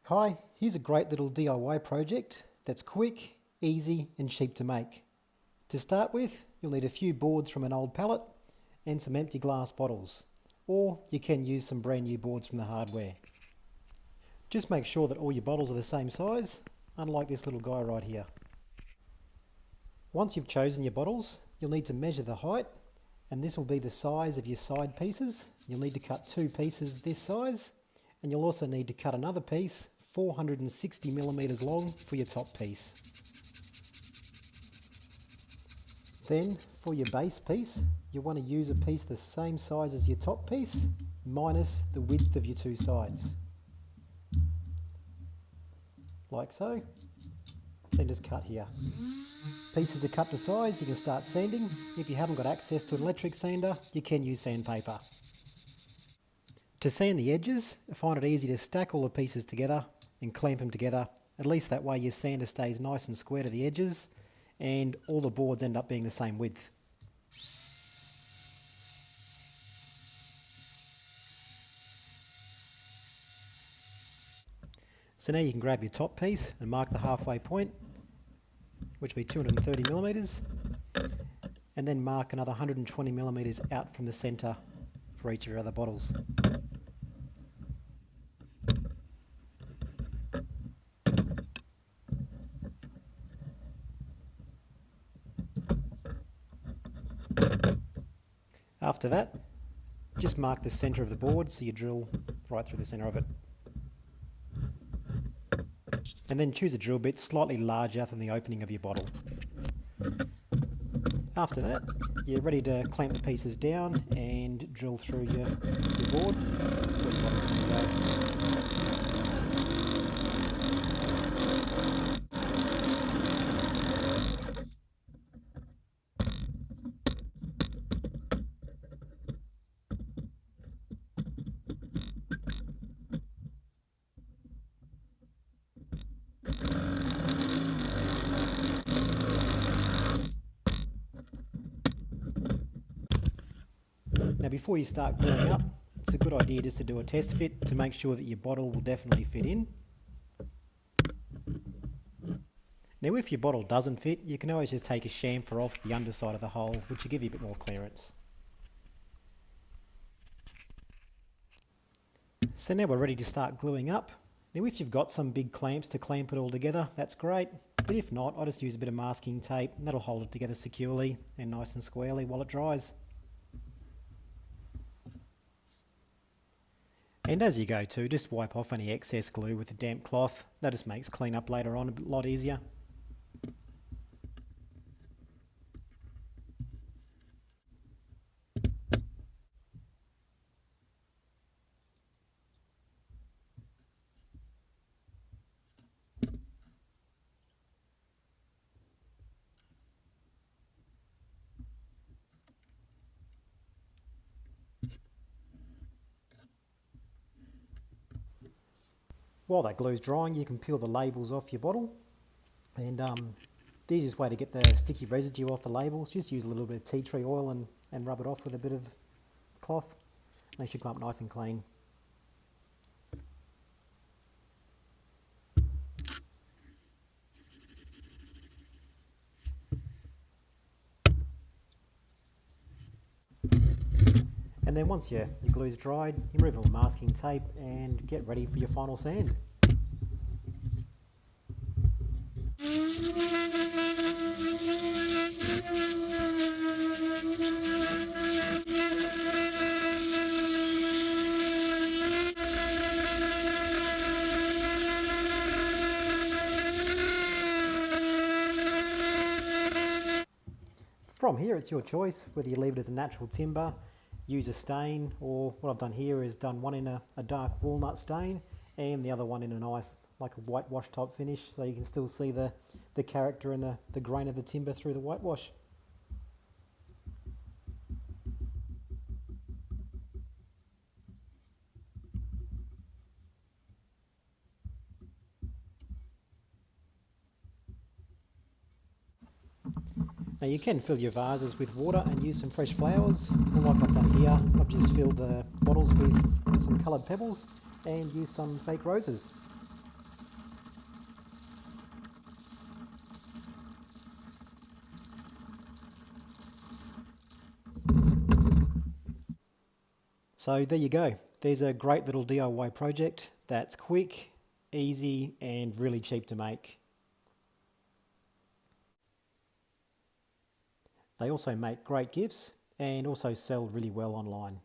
Hi, here's a great little DIY project that's quick, easy and cheap to make. To start with, you'll need a few boards from an old pallet and some empty glass bottles, or you can use some brand new boards from the hardware. Just make sure that all your bottles are the same size, unlike this little guy right here. Once you've chosen your bottles, you'll need to measure the height, and this will be the size of your side pieces. You'll need to cut two pieces this size, and you'll also need to cut another piece 460 millimeters long for your top piece. Then for your base piece, you want to use a piece the same size as your top piece minus the width of your two sides. Like so. Then just cut here. Pieces are cut to size, you can start sanding. If you haven't got access to an electric sander, you can use sandpaper. To sand the edges, I find it easy to stack all the pieces together and clamp them together. At least that way your sander stays nice and square to the edges and all the boards end up being the same width. So now you can grab your top piece and mark the halfway point, which will be 230 millimeters, and then mark another 120 millimeters out from the center for each of your other bottles. After that, just mark the center of the board so you drill right through the center of it. And then choose a drill bit slightly larger than the opening of your bottle. After that, you're ready to clamp the pieces down and drill through your board where your bottle's going to go. Now before you start gluing up, it's a good idea just to do a test fit to make sure that your bottle will definitely fit in. Now if your bottle doesn't fit, you can always just take a chamfer off the underside of the hole, which will give you a bit more clearance. So now we're ready to start gluing up. Now if you've got some big clamps to clamp it all together, that's great. But if not, I just use a bit of masking tape and that'll hold it together securely and nice and squarely while it dries. And as you go too, just wipe off any excess glue with a damp cloth. That just makes cleanup later on a lot easier. While that glue's drying, you can peel the labels off your bottle, and the easiest way to get the sticky residue off the labels, just use a little bit of tea tree oil and rub it off with a bit of cloth. They should come up nice and clean. And then once your glue's dried, you remove all the masking tape and get ready for your final sand. From here it's your choice whether you leave it as a natural timber, use a stain, or what I've done here is done one in a dark walnut stain and the other one in a nice, like a whitewash type finish, so you can still see the character and the grain of the timber through the whitewash. Now you can fill your vases with water and use some fresh flowers, or like I've done here, I've just filled the bottles with some coloured pebbles and used some fake roses. So there you go. There's a great little DIY project that's quick, easy, and really cheap to make. They also make great gifts and also sell really well online.